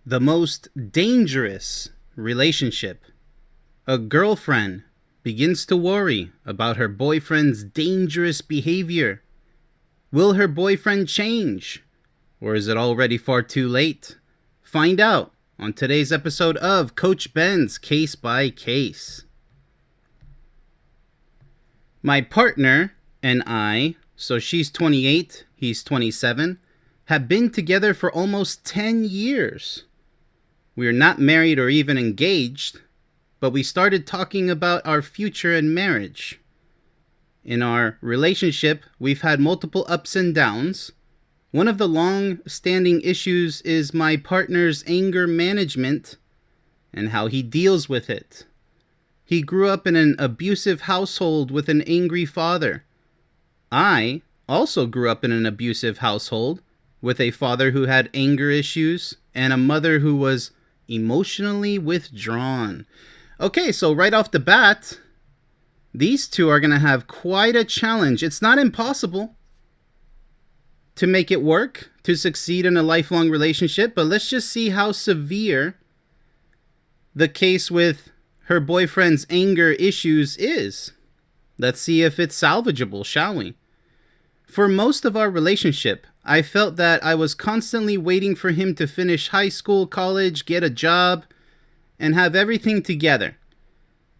The most dangerous relationship. A girlfriend begins to worry about her boyfriend's dangerous behavior. Will her boyfriend change? Or is it already far too late? Find out on today's episode of Coach Ben's Case by Case. My partner and I, so she's 28, he's 27, have been together for almost 10 years. We are not married or even engaged, but we started talking about our future in marriage. In our relationship, we've had multiple ups and downs. One of the long-standing issues is my partner's anger management and how he deals with it. He grew up in an abusive household with an angry father. I also grew up in an abusive household with a father who had anger issues and a mother who was emotionally withdrawn. Okay, so right off the bat, these two are going to have quite a challenge. It's not impossible to make it work, to succeed in a lifelong relationship, but let's just see how severe the case with her boyfriend's anger issues is. Let's see if it's salvageable, shall we? For most of our relationship, I felt that I was constantly waiting for him to finish high school, college, get a job, and have everything together.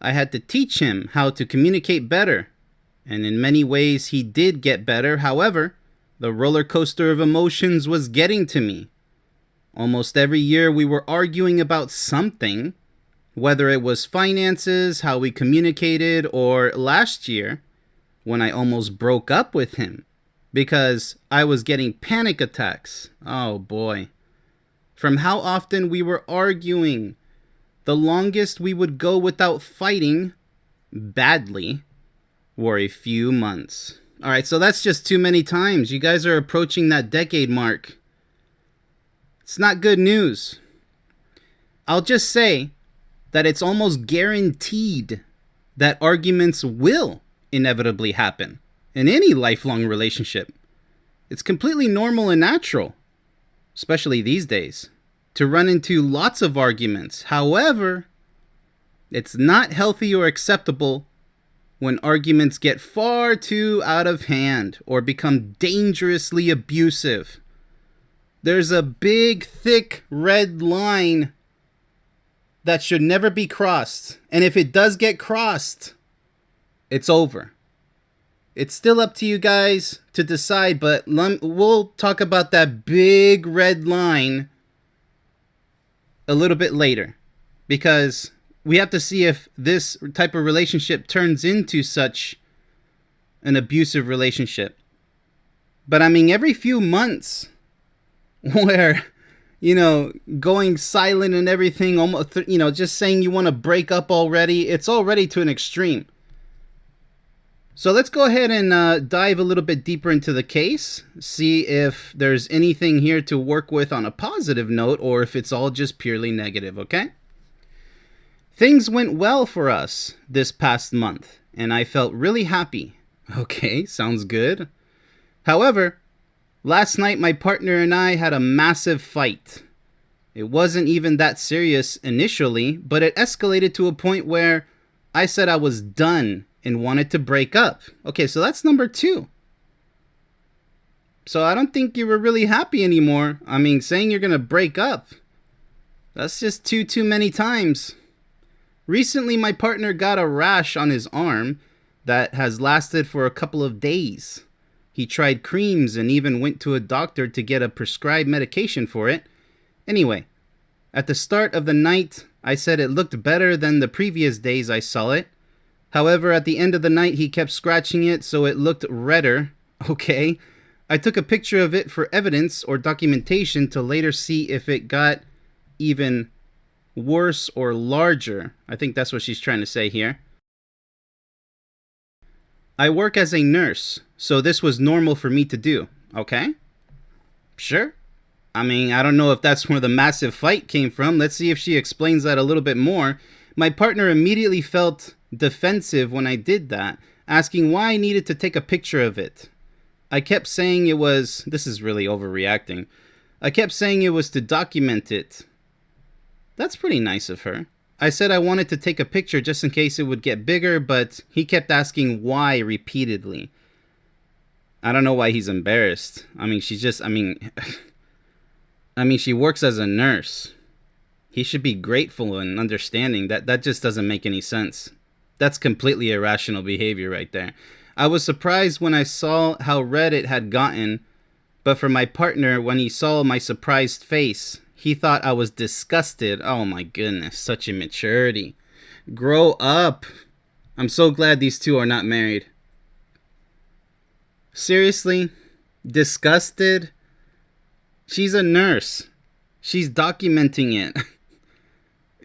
I had to teach him how to communicate better, and in many ways he did get better. However, the roller coaster of emotions was getting to me. Almost every year we were arguing about something, whether it was finances, how we communicated, or last year when I almost broke up with him because I was getting panic attacks. Oh boy. From how often we were arguing. The longest we would go without fighting badly were a few months. All right, so that's just too many times. You guys are approaching that decade mark. It's not good news. I'll just say that it's almost guaranteed that arguments will inevitably happen in any lifelong relationship. It's completely normal and natural, especially these days, to run into lots of arguments. However, it's not healthy or acceptable when arguments get far too out of hand or become dangerously abusive. There's a big, thick red line that should never be crossed. And if it does get crossed, it's over. It's still up to you guys to decide, but we'll talk about that big red line a little bit later, because we have to see if this type of relationship turns into such an abusive relationship. But I mean, every few months where, going silent and everything, almost, just saying you want to break up already, it's already to an extreme. So let's go ahead and dive a little bit deeper into the case, see if there's anything here to work with on a positive note or if it's all just purely negative, okay? Things went well for us this past month, and I felt really happy. Okay, sounds good. However, last night my partner and I had a massive fight. It wasn't even that serious initially, but it escalated to a point where I said I was done and wanted to break up. Okay, so that's number 2. So I don't think you were really happy anymore. I mean, saying you're going to break up, that's just too many times. Recently, my partner got a rash on his arm that has lasted for a couple of days. He tried creams and even went to a doctor to get a prescribed medication for it. Anyway, at the start of the night, I said it looked better than the previous days I saw it. However, at the end of the night, he kept scratching it, so it looked redder. Okay. I took a picture of it for evidence or documentation to later see if it got even worse or larger. I think that's what she's trying to say here. I work as a nurse, so this was normal for me to do. Okay? Sure. I mean, I don't know if that's where the massive fight came from. Let's see if she explains that a little bit more. My partner immediately felt defensive when I did that, asking why I needed to take a picture of it. I kept saying this is really overreacting. I kept saying it was to document it. That's pretty nice of her. I said I wanted to take a picture just in case it would get bigger, but he kept asking why repeatedly. I don't know why he's embarrassed. I mean, she's just, she works as a nurse. He should be grateful and understanding. That just doesn't make any sense. That's completely irrational behavior right there. I was surprised when I saw how red it had gotten, but for my partner, when he saw my surprised face, he thought I was disgusted. Oh my goodness, such immaturity. Grow up. I'm so glad these two are not married. Seriously? Disgusted? She's a nurse. She's documenting it.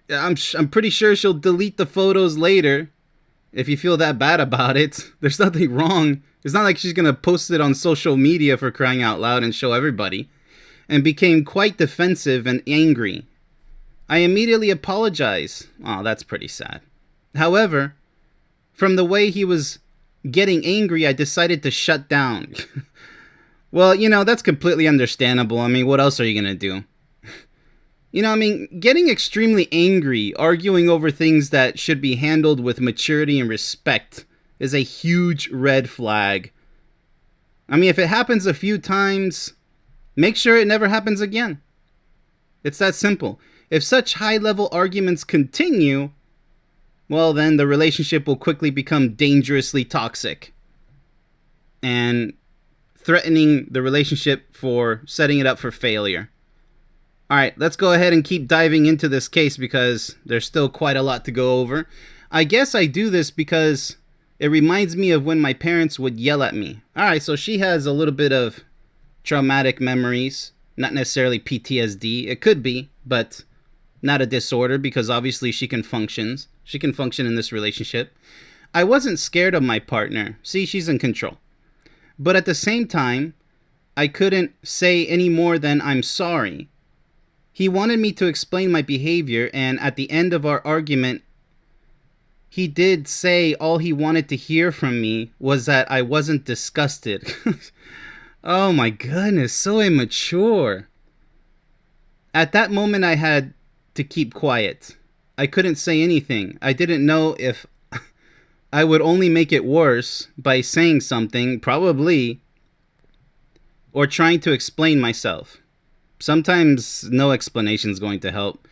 I'm pretty sure she'll delete the photos later if you feel that bad about it. There's nothing wrong. It's not like she's going to post it on social media, for crying out loud, and show everybody. And became quite defensive and angry. I immediately apologized. Oh, that's pretty sad. However, from the way he was getting angry, I decided to shut down. Well, that's completely understandable. I mean, what else are you going to do? Getting extremely angry, arguing over things that should be handled with maturity and respect is a huge red flag. If it happens a few times, make sure it never happens again. It's that simple. If such high-level arguments continue, well, then the relationship will quickly become dangerously toxic and threatening the relationship for setting it up for failure. All right, let's go ahead and keep diving into this case because there's still quite a lot to go over. I guess I do this because it reminds me of when my parents would yell at me. All right, so she has a little bit of traumatic memories, not necessarily PTSD. It could be, but not a disorder because obviously she can function. She can function in this relationship. I wasn't scared of my partner. See, she's in control. But at the same time, I couldn't say any more than I'm sorry. He wanted me to explain my behavior, and at the end of our argument, he did say all he wanted to hear from me was that I wasn't disgusted. Oh my goodness, so immature. At that moment, I had to keep quiet. I couldn't say anything. I didn't know if I would only make it worse by saying something, probably, or trying to explain myself. Sometimes no explanation is going to help.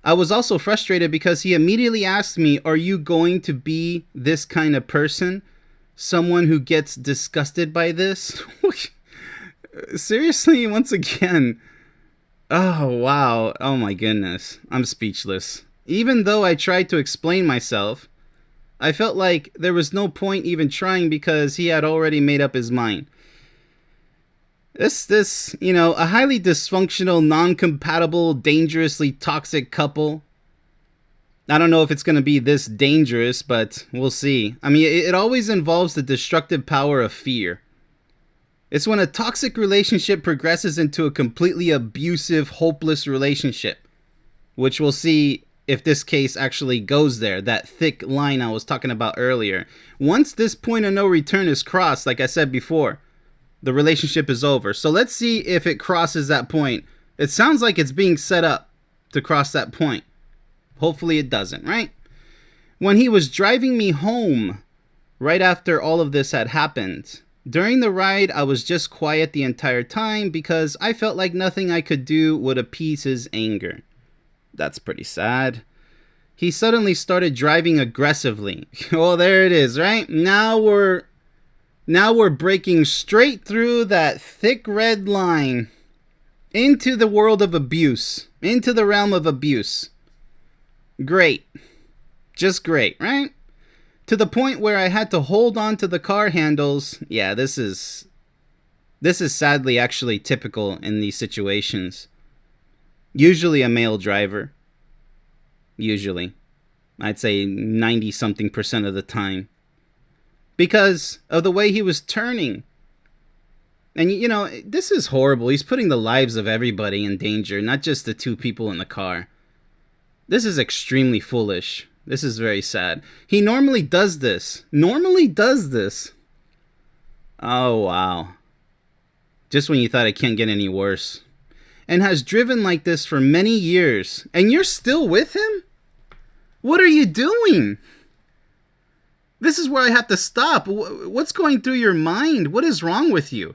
I was also frustrated because he immediately asked me, are you going to be this kind of person? Someone who gets disgusted by this? Seriously, once again. Oh, wow. Oh my goodness. I'm speechless. Even though I tried to explain myself, I felt like there was no point even trying because he had already made up his mind. This, a highly dysfunctional, non-compatible, dangerously toxic couple. I don't know if it's going to be this dangerous, but we'll see. It always involves the destructive power of fear. It's when a toxic relationship progresses into a completely abusive, hopeless relationship, which we'll see if this case actually goes there, that thick line I was talking about earlier. Once this point of no return is crossed, like I said before, the relationship is over. So let's see if it crosses that point. It sounds like it's being set up to cross that point. Hopefully it doesn't, right? When he was driving me home, right after all of this had happened, during the ride, I was just quiet the entire time because I felt like nothing I could do would appease his anger. That's pretty sad. He suddenly started driving aggressively. Well, there it is, right? Now we're breaking straight through that thick red line into the world of abuse, into the realm of abuse. Great. Just great, right? To the point where I had to hold on to the car handles. Yeah, this is sadly actually typical in these situations. Usually a male driver. Usually. I'd say 90-something% of the time. Because of the way he was turning. And this is horrible. He's putting the lives of everybody in danger, not just the two people in the car. This is extremely foolish. This is very sad. He normally does this. Oh, wow. Just when you thought it can't get any worse. and has driven like this for many years, and you're still with him? What are you doing? This is where I have to stop. What's going through your mind? What is wrong with you?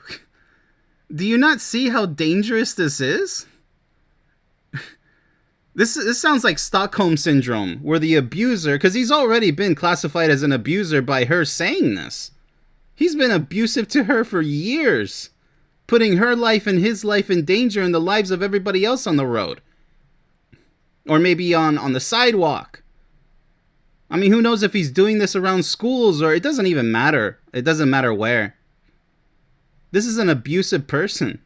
Do you not see how dangerous this is? This sounds like Stockholm Syndrome, where the abuser, because he's already been classified as an abuser by her saying this. He's been abusive to her for years, putting her life and his life in danger and the lives of everybody else on the road. Or maybe on the sidewalk. I mean, who knows if he's doing this around schools, or it doesn't even matter. It doesn't matter where. This is an abusive person.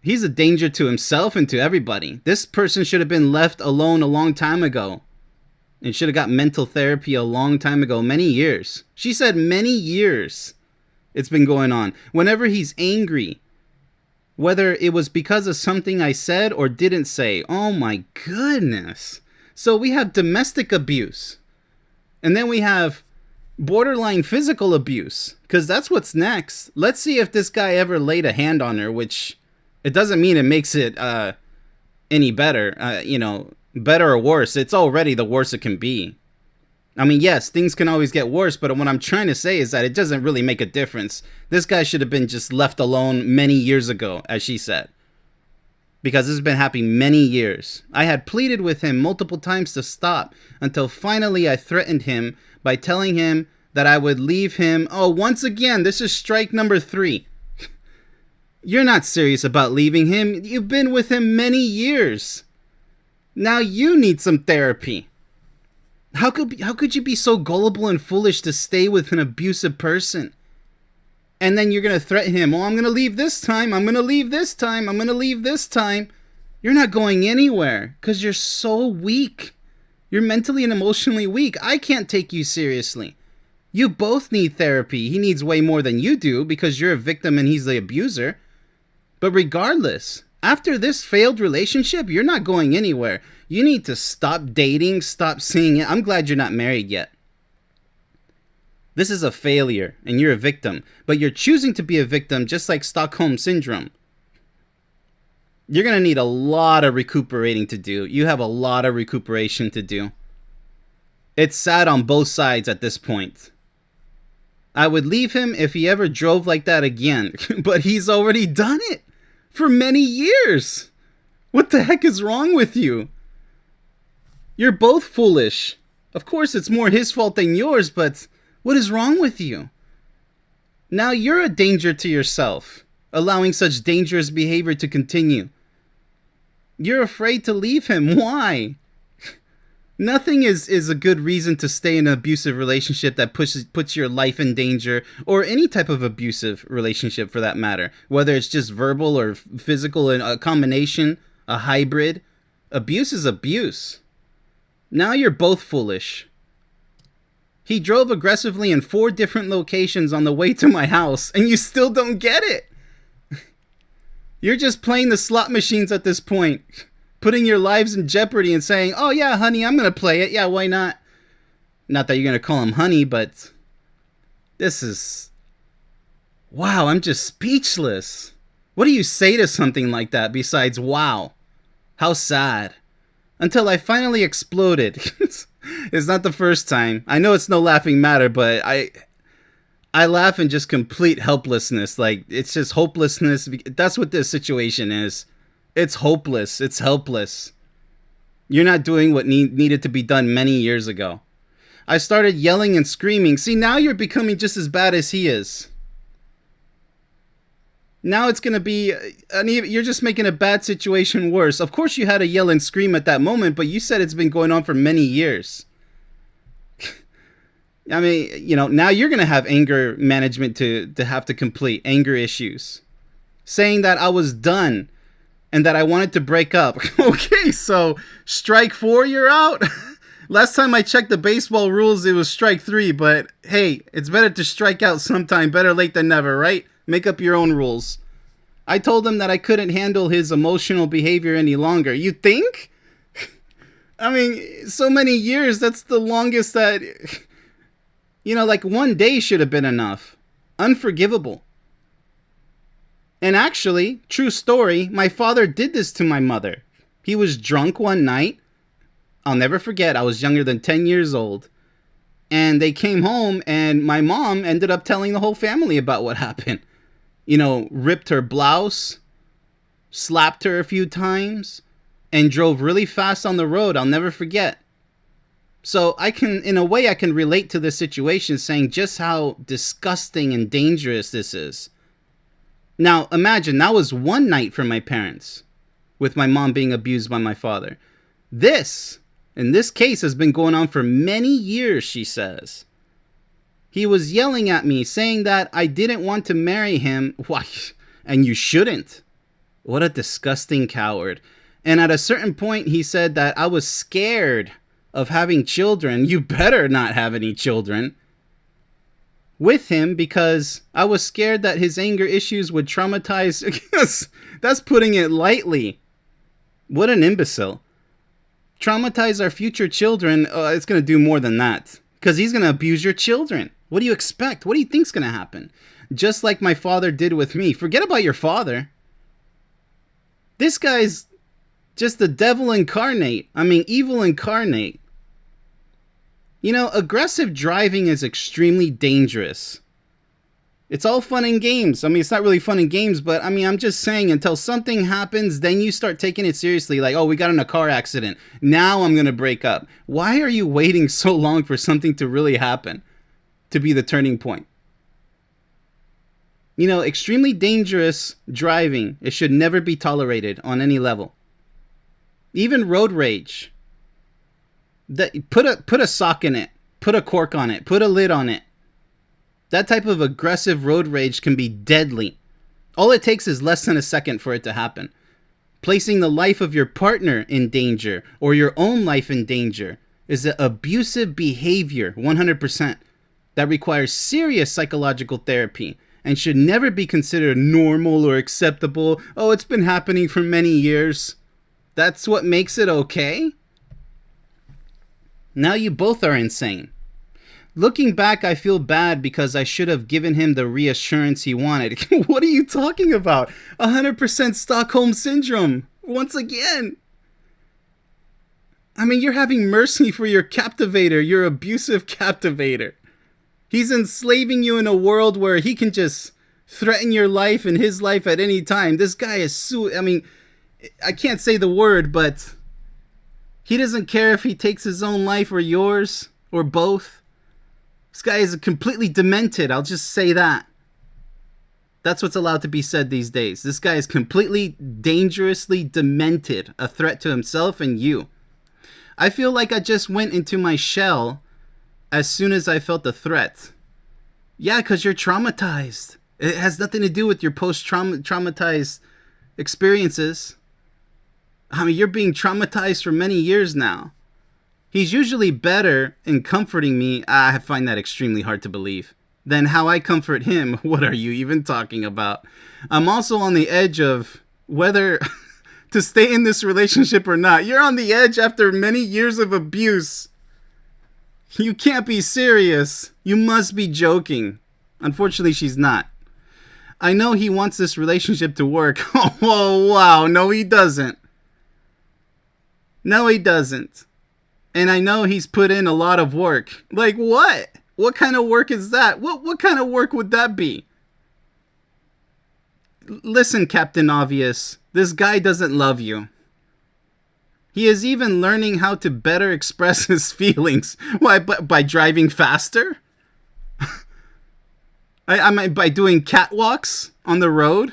He's a danger to himself and to everybody. This person should have been left alone a long time ago. And should have got mental therapy a long time ago. Many years. She said many years it's been going on. Whenever he's angry, whether it was because of something I said or didn't say. Oh my goodness. So we have domestic abuse. And then we have borderline physical abuse. Because that's what's next. Let's see if this guy ever laid a hand on her, which it doesn't mean it makes it any better. Better or worse. It's already the worst it can be. I mean, yes, things can always get worse, but what I'm trying to say is that it doesn't really make a difference. This guy should have been just left alone many years ago, as she said. Because this has been happening many years. I had pleaded with him multiple times to stop, until finally I threatened him by telling him that I would leave him. Oh, once again, this is strike number 3. You're not serious about leaving him. You've been with him many years. Now you need some therapy. How could you be so gullible and foolish to stay with an abusive person? And then you're going to threaten him. Oh, I'm going to leave this time. I'm going to leave this time. I'm going to leave this time. You're not going anywhere because you're so weak. You're mentally and emotionally weak. I can't take you seriously. You both need therapy. He needs way more than you do because you're a victim and he's the abuser. But regardless, after this failed relationship, you're not going anywhere. You need to stop dating, stop seeing it. I'm glad you're not married yet. This is a failure, and you're a victim. But you're choosing to be a victim just like Stockholm Syndrome. You're going to need a lot of recuperating to do. You have a lot of recuperation to do. It's sad on both sides at this point. I would leave him if he ever drove like that again. But he's already done it for many years. What the heck is wrong with you? You're both foolish. Of course, it's more his fault than yours, but what is wrong with you? Now you're a danger to yourself, allowing such dangerous behavior to continue. You're afraid to leave him. Why? Nothing is a good reason to stay in an abusive relationship that puts your life in danger, or any type of abusive relationship for that matter. Whether it's just verbal or physical, and a combination, a hybrid. Abuse is abuse. Now you're both foolish. He drove aggressively in 4 different locations on the way to my house, and you still don't get it. You're just playing the slot machines at this point, putting your lives in jeopardy and saying, oh yeah, honey, I'm going to play it. Yeah, why not? Not that you're going to call him honey, but this is... Wow, I'm just speechless. What do you say to something like that besides, wow, how sad? Until I finally exploded. It's not the first time. I know it's no laughing matter, but I laugh in just complete helplessness. Like, it's just hopelessness. That's what this situation is. It's hopeless. It's helpless. You're not doing what needed to be done many years ago. I started yelling and screaming. See, now you're becoming just as bad as he is. Now it's going to be, you're just making a bad situation worse. Of course you had to yell and scream at that moment, but you said it's been going on for many years. I mean, now you're going to have anger management to have to complete, anger issues. Saying that I was done and that I wanted to break up. Okay, so strike 4, you're out. Last time I checked the baseball rules, it was strike 3, but hey, it's better to strike out sometime. Better late than never, right? Make up your own rules. I told him that I couldn't handle his emotional behavior any longer. You think? I mean, so many years, that's the longest that... like 1 day should have been enough. Unforgivable. And actually, true story, my father did this to my mother. He was drunk one night. I'll never forget, I was younger than 10 years old. And they came home and my mom ended up telling the whole family about what happened. You know, ripped her blouse, slapped her a few times, and drove really fast on the road. I'll never forget. So in a way, I can relate to this situation, saying just how disgusting and dangerous this is. Now, imagine, that was one night for my parents, with my mom being abused by my father. This, in this case, has been going on for many years, she says. He was yelling at me, saying that I didn't want to marry him. Why? And you shouldn't. What a disgusting coward. And at a certain point, he said that I was scared of having children. You better not have any children with him because I was scared that his anger issues would traumatize. That's putting it lightly. What an imbecile. Traumatize our future children. It's going to do more than that because he's going to abuse your children. What do you expect? What do you think's going to happen? Just like my father did with me. Forget about your father. This guy's just the devil incarnate. I mean, evil incarnate. You know, aggressive driving is extremely dangerous. It's all fun and games. I mean, it's not really fun and games, but I mean, I'm just saying until something happens, then you start taking it seriously. Like, oh, we got in a car accident. Now I'm going to break up. Why are you waiting so long for something to really happen? To be the turning point? You know, extremely dangerous driving. It should never be tolerated on any level. Even road rage. Put a sock in it. Put a cork on it. Put a lid on it. That type of aggressive road rage can be deadly. All it takes is less than a second for it to happen. Placing the life of your partner in danger or your own life in danger is an abusive behavior, 100%, that requires serious psychological therapy and should never be considered normal or acceptable. Oh, it's been happening for many years. That's what makes it okay? Now you both are insane. Looking back, I feel bad because I should have given him the reassurance he wanted. What are you talking about? 100% Stockholm Syndrome. Once again. I mean, you're having mercy for your captivator, your abusive captivator. He's enslaving you in a world where he can just threaten your life and his life at any time. This guy is I mean, I can't say the word, but he doesn't care if he takes his own life or yours or both. This guy is completely demented. I'll just say that. That's what's allowed to be said these days. This guy is completely dangerously demented, a threat to himself and you. I feel like I just went into my shell as soon as I felt the threat. Yeah, because you're traumatized. It has nothing to do with your post-traumatized experiences. I mean, you're being traumatized for many years now. He's usually better in comforting me. I find that extremely hard to believe. Than how I comfort him. What are you even talking about? I'm also on the edge of whether to stay in this relationship or not. You're on the edge after many years of abuse. You can't be serious. You must be joking. Unfortunately, she's not. I know he wants this relationship to work. Oh, wow. No, he doesn't. No, he doesn't. And I know he's put in a lot of work. Like what? What kind of work is that? What kind of work would that be? Listen, Captain Obvious. This guy doesn't love you. He is even learning how to better express his feelings. Why? By driving faster? I mean, by doing catwalks on the road?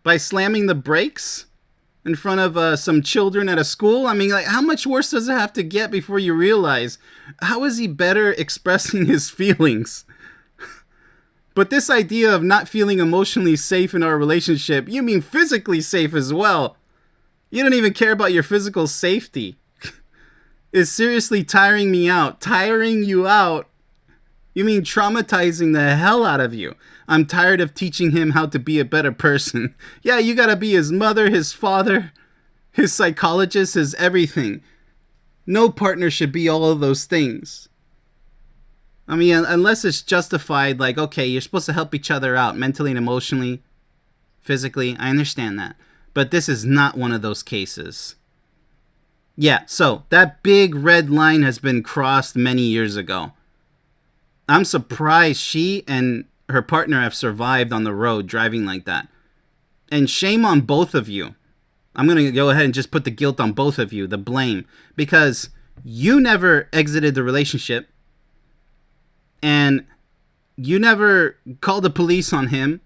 By slamming the brakes in front of some children at a school? I mean, like, how much worse does it have to get before you realize, how is he better expressing his feelings? But this idea of not feeling emotionally safe in our relationship, you mean physically safe as well. You don't even care about your physical safety. Is seriously tiring me out. Tiring you out? You mean traumatizing the hell out of you. I'm tired of teaching him how to be a better person. Yeah, you gotta be his mother, his father, his psychologist, his everything. No partner should be all of those things. I mean, unless it's justified, like, okay, you're supposed to help each other out mentally and emotionally, physically. I understand that. But this is not one of those cases. Yeah, so that big red line has been crossed many years ago. I'm surprised she and her partner have survived on the road driving like that. And shame on both of you. I'm going to go ahead and just put the guilt on both of you, the blame. Because you never exited the relationship. And you never called the police on him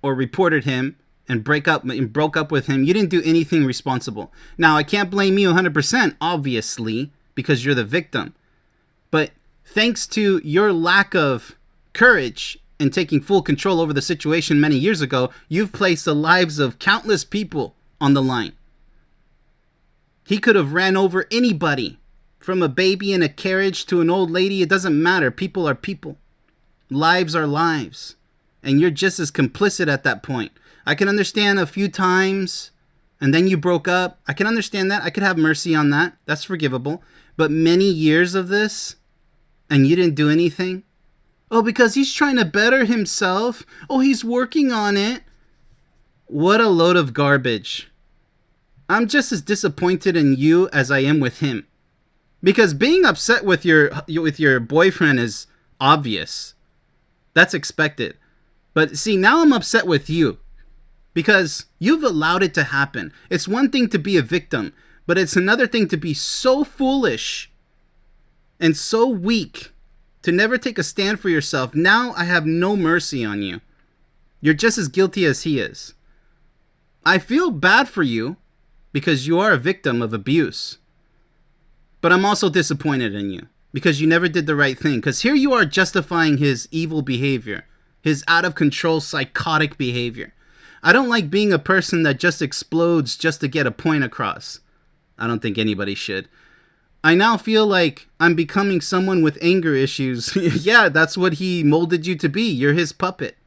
or reported him and broke up with him. You didn't do anything responsible. Now, I can't blame you 100%, obviously, because you're the victim. But thanks to your lack of courage and taking full control over the situation many years ago, you've placed the lives of countless people on the line. He could have ran over anybody, from a baby in a carriage to an old lady. It doesn't matter. People are people. Lives are lives. And you're just as complicit at that point. I can understand a few times, and then you broke up. I can understand that. I could have mercy on that. That's forgivable. But many years of this, and you didn't do anything? Oh, because he's trying to better himself. Oh, he's working on it. What a load of garbage. I'm just as disappointed in you as I am with him. Because being upset with your boyfriend is obvious. That's expected. But see, now I'm upset with you. Because you've allowed it to happen. It's one thing to be a victim, but it's another thing to be so foolish and so weak to never take a stand for yourself. Now I have no mercy on you. You're just as guilty as he is. I feel bad for you because you are a victim of abuse. But I'm also disappointed in you because you never did the right thing. Because here you are justifying his evil behavior, his out of control psychotic behavior. I don't like being a person that just explodes just to get a point across. I don't think anybody should. I now feel like I'm becoming someone with anger issues. Yeah, that's what he molded you to be. You're his puppet.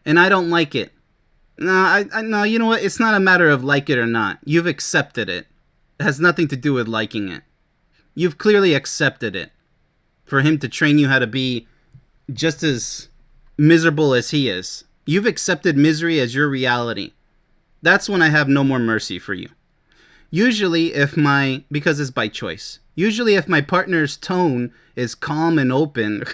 And I don't like it. No, you know what? It's not a matter of like it or not. You've accepted it. It has nothing to do with liking it. You've clearly accepted it. For him to train you how to be just as miserable as he is. You've accepted misery as your reality. That's when I have no more mercy for you. Usually because it's by choice. Usually if my partner's tone is calm and open,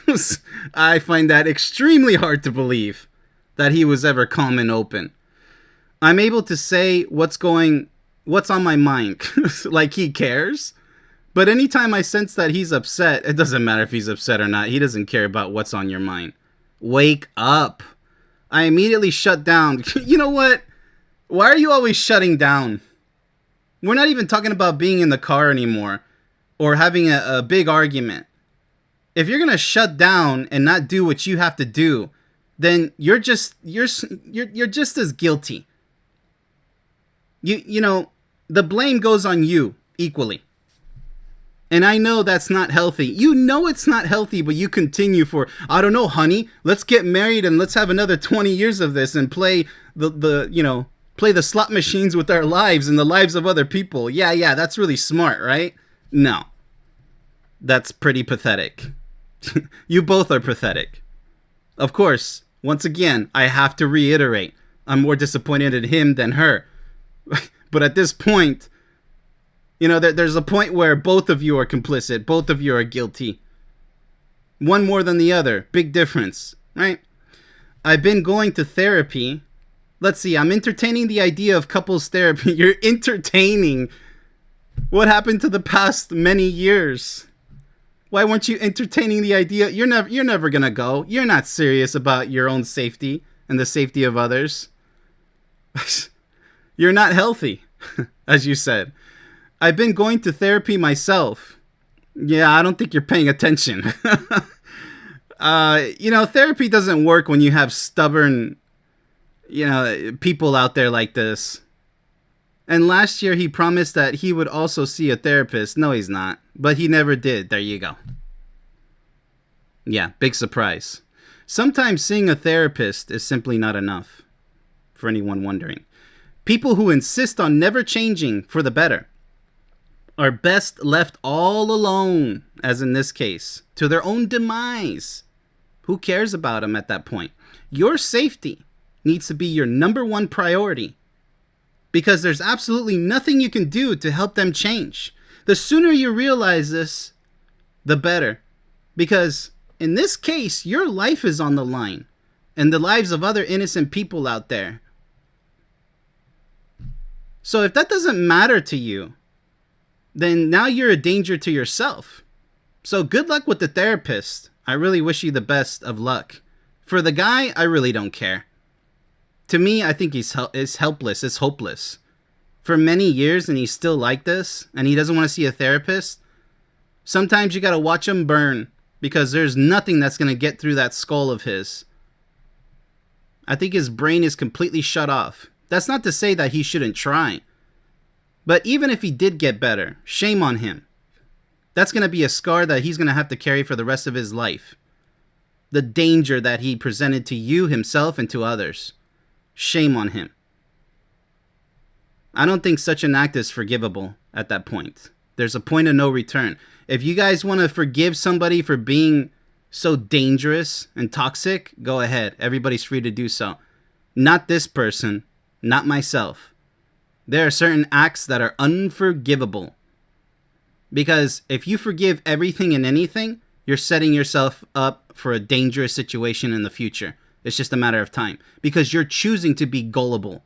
I find that extremely hard to believe that he was ever calm and open. I'm able to say what's on my mind, like he cares. But anytime I sense that he's upset, it doesn't matter if he's upset or not. He doesn't care about what's on your mind. Wake up. I immediately shut down. You know what? Why are you always shutting down? We're not even talking about being in the car anymore or having a big argument. If you're going to shut down and not do what you have to do, then you're just as guilty. You know, the blame goes on you equally. And I know that's not healthy. You know it's not healthy, but you continue for, I don't know, honey, let's get married and let's have another 20 years of this and play play the slot machines with our lives and the lives of other people. Yeah, that's really smart, right? No. That's pretty pathetic. You both are pathetic. Of course, once again, I have to reiterate, I'm more disappointed in him than her. But at this point, you know, there's a point where both of you are complicit. Both of you are guilty. One more than the other. Big difference, right? I've been going to therapy. Let's see, I'm entertaining the idea of couples therapy. You're entertaining what happened to the past many years. Why weren't you entertaining the idea? You're never gonna go. You're not serious about your own safety and the safety of others. You're not healthy, as you said. I've been going to therapy myself. Yeah, I don't think you're paying attention. Therapy doesn't work when you have stubborn, people out there like this. And last year he promised that he would also see a therapist. No, he's not. But he never did. There you go. Yeah, big surprise. Sometimes seeing a therapist is simply not enough, for anyone wondering. People who insist on never changing for the better are best left all alone, as in this case, to their own demise. Who cares about them at that point? Your safety needs to be your number one priority, because there's absolutely nothing you can do to help them change. The sooner you realize this, the better. Because in this case, your life is on the line, and the lives of other innocent people out there. So if that doesn't matter to you, then now you're a danger to yourself. So good luck with the therapist. I really wish you the best of luck. For the guy, I really don't care. To me, I think he's helpless, it's hopeless. For many years, and he's still like this, and he doesn't want to see a therapist. Sometimes you gotta watch him burn, because there's nothing that's gonna get through that skull of his. I think his brain is completely shut off. That's not to say that he shouldn't try. But even if he did get better, shame on him. That's gonna be a scar that he's gonna have to carry for the rest of his life. The danger that he presented to you, himself, and to others. Shame on him. I don't think such an act is forgivable at that point. There's a point of no return. If you guys want to forgive somebody for being so dangerous and toxic, go ahead. Everybody's free to do so. Not this person. Not myself. There are certain acts that are unforgivable. Because if you forgive everything and anything, you're setting yourself up for a dangerous situation in the future. It's just a matter of time. Because you're choosing to be gullible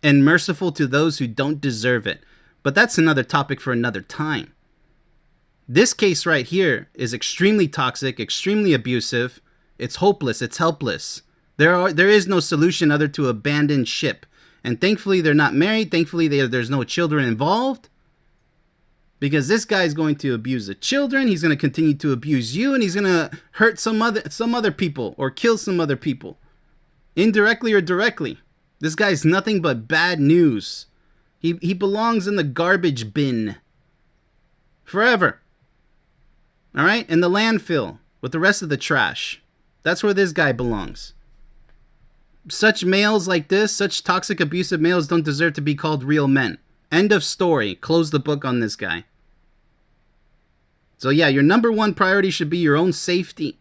and merciful to those who don't deserve it. But that's another topic for another time. This case right here is extremely toxic, extremely abusive. It's hopeless. It's helpless. There is no solution other to abandon ship. And thankfully, they're not married. Thankfully, there's no children involved. Because this guy's going to abuse the children. He's going to continue to abuse you. And he's going to hurt some other people or kill some other people. Indirectly or directly. This guy's nothing but bad news. He belongs in the garbage bin. Forever. Alright? In the landfill. With the rest of the trash. That's where this guy belongs. Such males like this, such toxic, abusive males don't deserve to be called real men. End of story. Close the book on this guy. So yeah, your number one priority should be your own safety.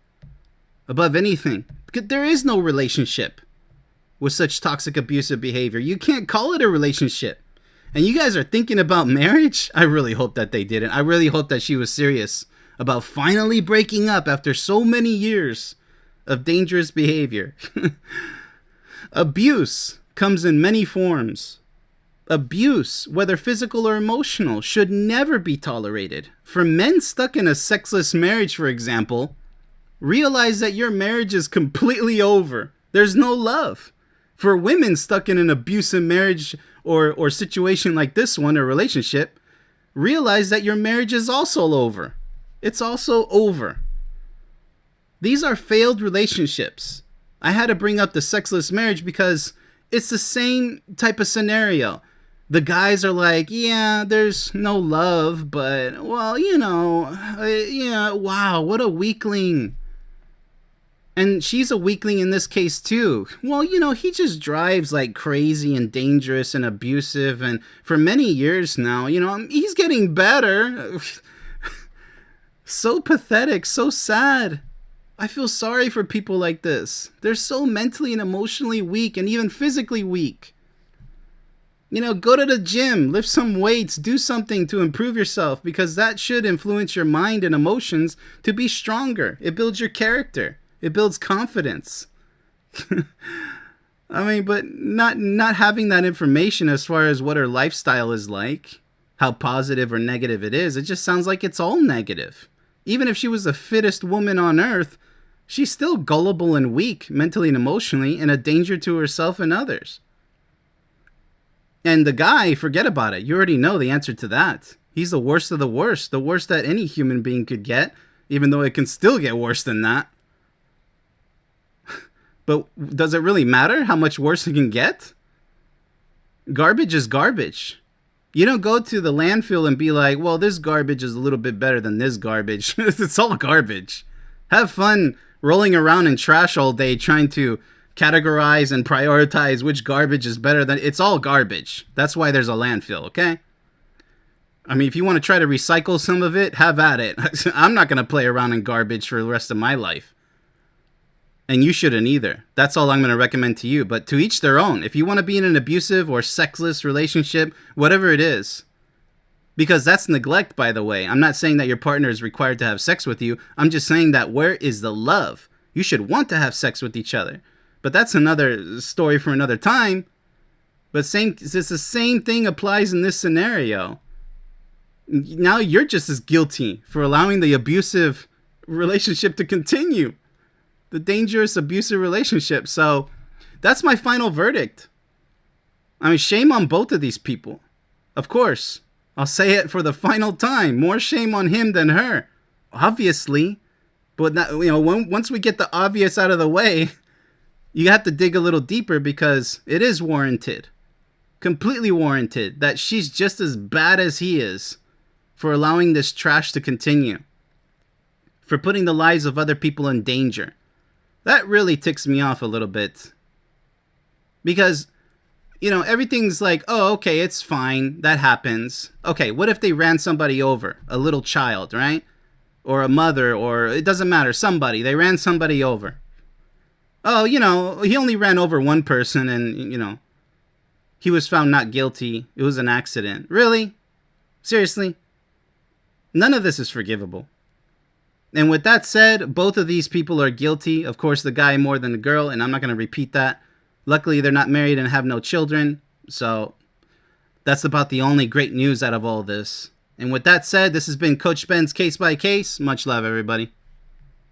Above anything. Because there is no relationship with such toxic, abusive behavior. You can't call it a relationship. And you guys are thinking about marriage? I really hope that they didn't. I really hope that she was serious about finally breaking up after so many years of dangerous behavior. Abuse comes in many forms. Abuse, whether physical or emotional, should never be tolerated. For men stuck in a sexless marriage, for example, realize that your marriage is completely over. There's no love. For women stuck in an abusive marriage or situation like this one, a relationship, realize that your marriage is also over. It's also over. These are failed relationships. I had to bring up the sexless marriage because it's the same type of scenario. The guys are like, yeah, there's no love, but, well, yeah, wow, what a weakling. And she's a weakling in this case, too. Well, he just drives like crazy and dangerous and abusive. And for many years now, he's getting better. So pathetic, so sad. I feel sorry for people like this. They're so mentally and emotionally weak and even physically weak. Go to the gym, lift some weights, do something to improve yourself because that should influence your mind and emotions to be stronger. It builds your character. It builds confidence. But not having that information as far as what her lifestyle is like, how positive or negative it is, it just sounds like it's all negative. Even if she was the fittest woman on earth, she's still gullible and weak, mentally and emotionally, and a danger to herself and others. And the guy, forget about it. You already know the answer to that. He's the worst of the worst that any human being could get, even though it can still get worse than that. But does it really matter how much worse it can get? Garbage is garbage. You don't go to the landfill and be like, well, this garbage is a little bit better than this garbage. It's all garbage. Have fun rolling around in trash all day trying to categorize and prioritize which garbage is better than... It's all garbage. That's why there's a landfill, okay? I mean, if you want to try to recycle some of it, have at it. I'm not going to play around in garbage for the rest of my life. And you shouldn't either. That's all I'm going to recommend to you. But to each their own. If you want to be in an abusive or sexless relationship, whatever it is. Because that's neglect, by the way. I'm not saying that your partner is required to have sex with you. I'm just saying that where is the love? You should want to have sex with each other. But that's another story for another time. But it's the same thing applies in this scenario. Now you're just as guilty for allowing the abusive relationship to continue. The dangerous abusive relationship. So that's my final verdict. I mean, shame on both of these people. Of course. I'll say it for the final time. More shame on him than her. Obviously. But not, once we get the obvious out of the way, you have to dig a little deeper because it is warranted. Completely warranted that she's just as bad as he is for allowing this trash to continue. For putting the lives of other people in danger. That really ticks me off a little bit. Because, everything's like, oh, okay, it's fine. That happens. Okay, what if they ran somebody over? A little child, right? Or a mother, or it doesn't matter. Somebody. They ran somebody over. Oh, he only ran over one person and, he was found not guilty. It was an accident. Really? Seriously? None of this is forgivable. And with that said, both of these people are guilty. Of course, the guy more than the girl, and I'm not going to repeat that. Luckily, they're not married and have no children. So that's about the only great news out of all this. And with that said, this has been Coach Ben's Case by Case. Much love, everybody.